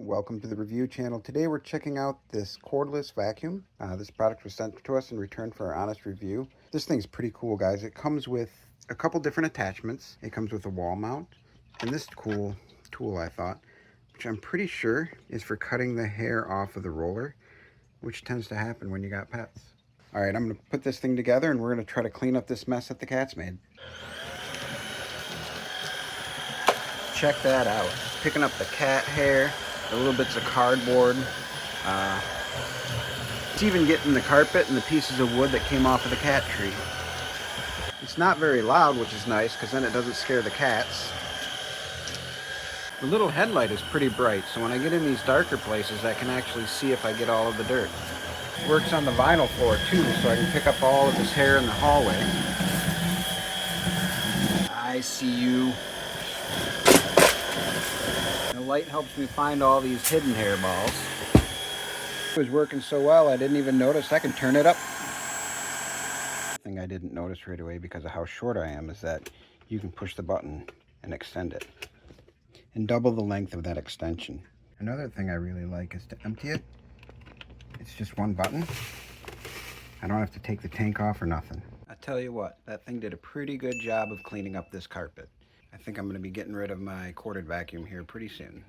welcome to the review channel. Today we're checking out this cordless vacuum. This product was sent to us in return for our honest review. This thing's pretty cool, guys. It comes with a couple different attachments. It comes with a wall mount, and this cool tool, I thought, which I'm pretty sure is for cutting the hair off of the roller, which tends to happen when you got pets. All right, I'm going to put this thing together, and we're going to try to clean up this mess that the cat's made. Check that out. Picking up the cat hair, the little bits of cardboard. It's even getting the carpet and the pieces of wood that came off of the cat tree. It's not very loud, which is nice, because then it doesn't scare the cats. The little headlight is pretty bright, so when I get in these darker places, I can actually see if I get all of the dirt. It works on the vinyl floor too, so I can pick up all of this hair in the hallway. I see you. The light helps me find all these hidden hairballs. It was working so well I didn't even notice I can turn it up. The thing I didn't notice right away because of how short I am is that you can push the button and extend it and double the length of that extension. Another thing I really like is to empty it. It's just one button. I don't have to take the tank off or nothing. I tell you what, that thing did a pretty good job of cleaning up this carpet. I think I'm going to be getting rid of my corded vacuum here pretty soon.